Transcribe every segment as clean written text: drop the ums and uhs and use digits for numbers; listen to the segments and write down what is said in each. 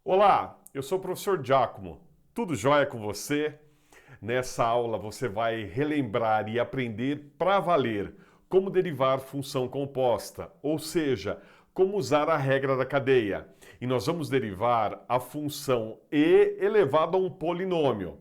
Olá, eu sou o professor Giacomo. Tudo jóia com você? Nessa aula você vai relembrar e aprender para valer como derivar função composta, ou seja, como usar a regra da cadeia. E nós vamos derivar a função e elevado a um polinômio.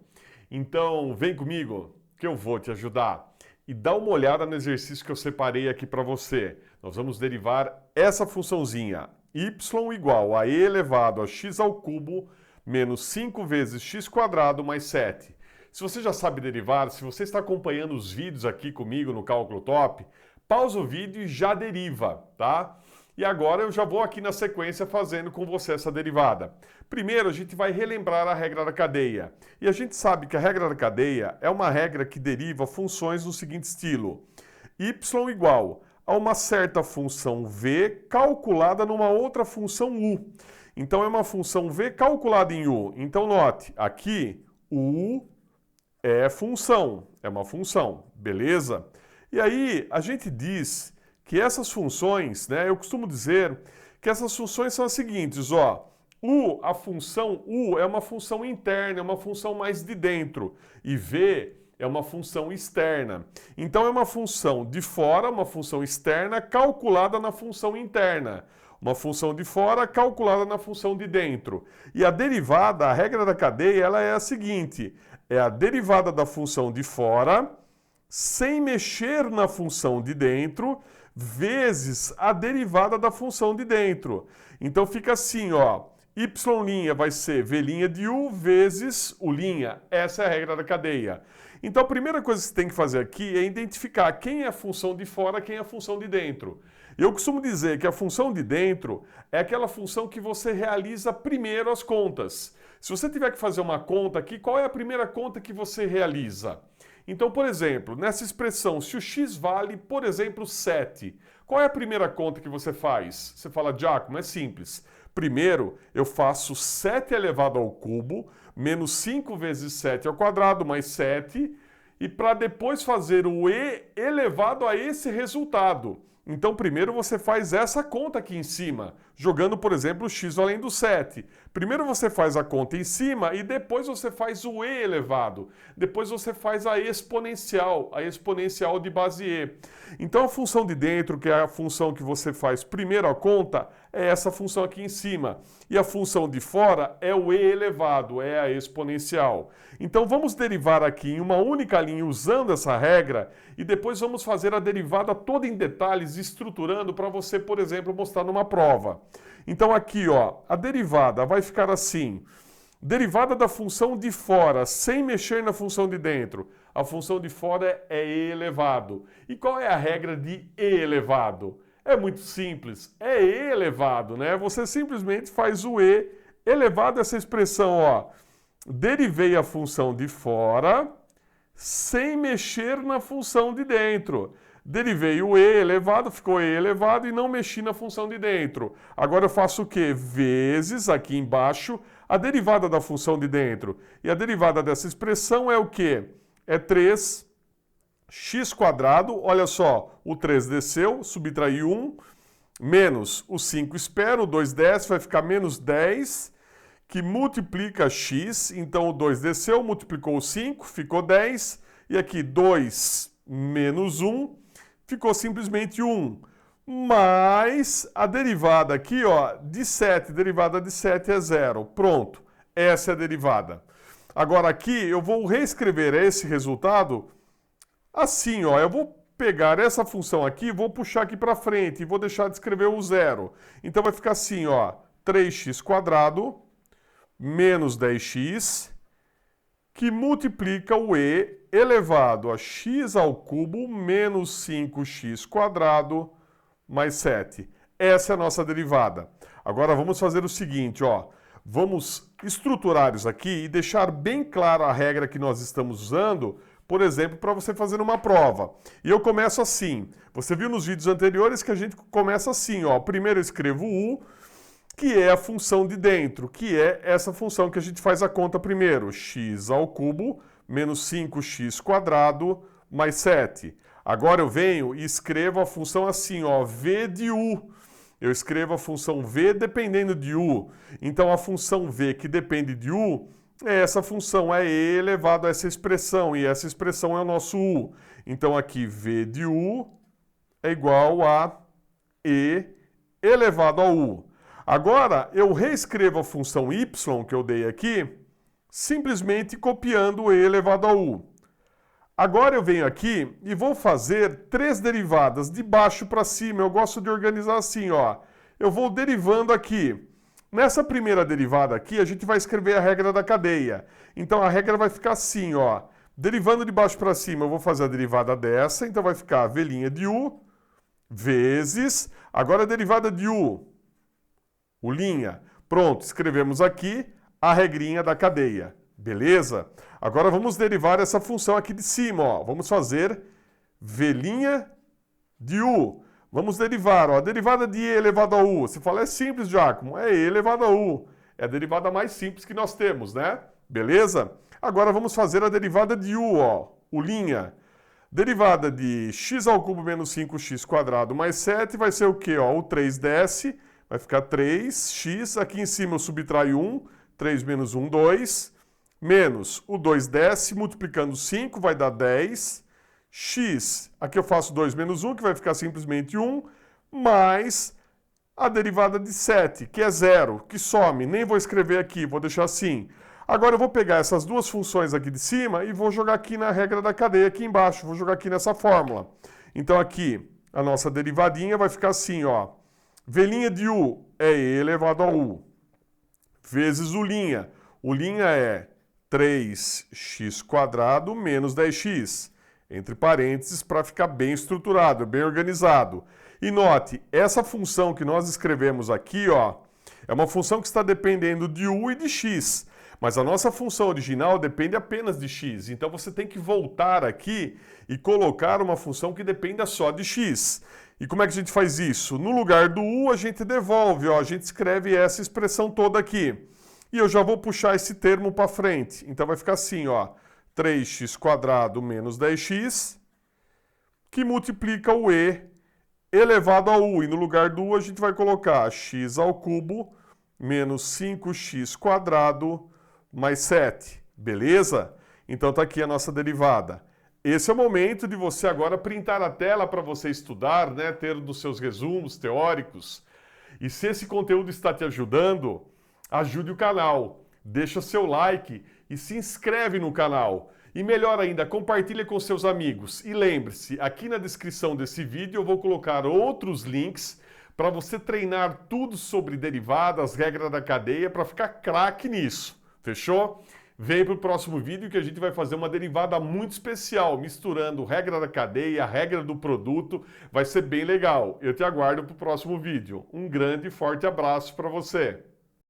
Então, vem comigo que eu vou te ajudar. E dá uma olhada no exercício que eu separei aqui para você. Nós vamos derivar essa funçãozinha, y igual a e elevado a x ao cubo menos 5 vezes x quadrado mais 7. Se você já sabe derivar, se você está acompanhando os vídeos aqui comigo no Cálculo Top, pausa o vídeo e já deriva, tá? E agora eu já vou aqui na sequência fazendo com você essa derivada. Primeiro a gente vai relembrar a regra da cadeia. E a gente sabe que a regra da cadeia é uma regra que deriva funções no seguinte estilo: y igual a uma certa função v calculada numa outra função u. Então é uma função v calculada em u. Então note, aqui u é função, é uma função, beleza? E aí a gente diz que essas funções, né, eu costumo dizer que essas funções são as seguintes, ó. A função u é uma função interna, é uma função mais de dentro, e v é uma função externa. Então é uma função de fora, uma função externa calculada na função interna. Uma função de fora calculada na função de dentro. E a derivada, a regra da cadeia, ela é a seguinte: é a derivada da função de fora sem mexer na função de dentro, vezes a derivada da função de dentro. Então fica assim, ó, y' vai ser v' de u vezes u'. Essa é a regra da cadeia. Então a primeira coisa que você tem que fazer aqui é identificar quem é a função de fora, quem é a função de dentro. Eu costumo dizer que a função de dentro é aquela função que você realiza primeiro as contas. Se você tiver que fazer uma conta aqui, qual é a primeira conta que você realiza? Então, por exemplo, nessa expressão, se o x vale, por exemplo, 7, qual é a primeira conta que você faz? Você fala, Giacomo, é simples. Primeiro, eu faço 7 elevado ao cubo, menos 5 vezes 7 ao quadrado, mais 7, e para depois fazer o e elevado a esse resultado. Então, primeiro você faz essa conta aqui em cima, jogando, por exemplo, x além do 7. Primeiro você faz a conta em cima e depois você faz o e elevado. Depois você faz a exponencial de base e. Então, a função de dentro, que é a função que você faz primeiro a conta, é essa função aqui em cima. E a função de fora é o e elevado, é a exponencial. Então, vamos derivar aqui em uma única linha usando essa regra e depois vamos fazer a derivada toda em detalhes, estruturando para você, por exemplo, mostrar numa prova. Então aqui, ó, a derivada vai ficar assim: derivada da função de fora, sem mexer na função de dentro. A função de fora é e elevado. E qual é a regra de e elevado? É muito simples, é e elevado, né? Você simplesmente faz o e elevado a essa expressão, ó. Derivei a função de fora sem mexer na função de dentro. Derivei o e elevado, ficou e elevado e não mexi na função de dentro. Agora eu faço o quê? Vezes, aqui embaixo, a derivada da função de dentro. E a derivada dessa expressão é o quê? É 3x², olha só, o 3 desceu, subtraí 1, menos o 5 espera, o 2 desce, vai ficar menos 10, que multiplica x, então o 2 desceu, multiplicou o 5, ficou 10, e aqui 2 menos 1, ficou simplesmente 1. Mais a derivada aqui, ó, de 7, derivada de 7 é 0. Pronto, essa é a derivada. Agora aqui eu vou reescrever esse resultado assim, ó, eu vou pegar essa função aqui, vou puxar aqui para frente e vou deixar de escrever o 0. Então vai ficar assim, ó, 3x² menos 10x, que multiplica o e elevado a x ao cubo menos 5x² mais 7. Essa é a nossa derivada. Agora vamos fazer o seguinte, ó. Vamos estruturar isso aqui e deixar bem clara a regra que nós estamos usando, por exemplo, para você fazer uma prova. E eu começo assim. Você viu nos vídeos anteriores que a gente começa assim, ó. Primeiro eu escrevo u, que é a função de dentro, que é essa função que a gente faz a conta primeiro, x ao cubo menos 5x² mais 7. Agora eu venho e escrevo a função assim, ó, v de u. eu escrevo a função v dependendo de u. Então, a função v que depende de u é essa função, é e elevado a essa expressão, e essa expressão é o nosso u. Então, aqui, v de u é igual a e elevado a u. Agora, eu reescrevo a função y que eu dei aqui, simplesmente copiando e elevado a u. Agora eu venho aqui e vou fazer 3 derivadas de baixo para cima. Eu gosto de organizar assim, ó. Eu vou derivando aqui. Nessa primeira derivada aqui, a gente vai escrever a regra da cadeia. Então a regra vai ficar assim, ó. Derivando de baixo para cima, eu vou fazer a derivada dessa. Então vai ficar v' de u vezes... Agora a derivada de u, u'. Pronto, escrevemos aqui a regrinha da cadeia. Beleza? Agora vamos derivar essa função aqui de cima, ó. Vamos fazer v' de u. Vamos derivar, ó, a derivada de e elevado a u. Você fala, é simples, Giacomo, é e elevado a u. É a derivada mais simples que nós temos, né? Beleza? Agora vamos fazer a derivada de u, ó, u'. Derivada de x ao cubo menos 5x² mais 7 vai ser o quê? Ó, o 3 desce, vai ficar 3x. Aqui em cima eu subtraio 1, 3 menos 1, 2. Menos o 2 desce, multiplicando 5 vai dar 10. X, aqui eu faço 2 menos 1, que vai ficar simplesmente 1, mais a derivada de 7, que é 0, que some. Nem vou escrever aqui, vou deixar assim. Agora eu vou pegar essas duas funções aqui de cima e vou jogar aqui na regra da cadeia aqui embaixo. Vou jogar aqui nessa fórmula. Então aqui, a nossa derivadinha vai ficar assim, ó. V' de u é e elevado a u, vezes u'. U' é 3x² menos 10x. Entre parênteses, para ficar bem estruturado, bem organizado. E note, essa função que nós escrevemos aqui, ó, é uma função que está dependendo de u e de x. Mas a nossa função original depende apenas de x. Então você tem que voltar aqui e colocar uma função que dependa só de x. E como é que a gente faz isso? No lugar do u, a gente devolve, ó, a gente escreve essa expressão toda aqui. E eu já vou puxar esse termo para frente. Então vai ficar assim, ó. 3x² menos 10x, que multiplica o e elevado a u. E no lugar do u a gente vai colocar x ao cubo menos 5x² mais 7. Beleza? Então tá aqui a nossa derivada. Esse é o momento de você agora printar a tela para você estudar, né? Ter dos seus resumos teóricos. E se esse conteúdo está te ajudando, ajude o canal. Deixa seu like e se inscreve no canal. E melhor ainda, compartilhe com seus amigos. E lembre-se, aqui na descrição desse vídeo eu vou colocar outros links para você treinar tudo sobre derivadas, regras da cadeia, para ficar craque nisso. Fechou? Vem para o próximo vídeo que a gente vai fazer uma derivada muito especial, misturando regra da cadeia, regra do produto. Vai ser bem legal. Eu te aguardo para o próximo vídeo. Um grande e forte abraço para você.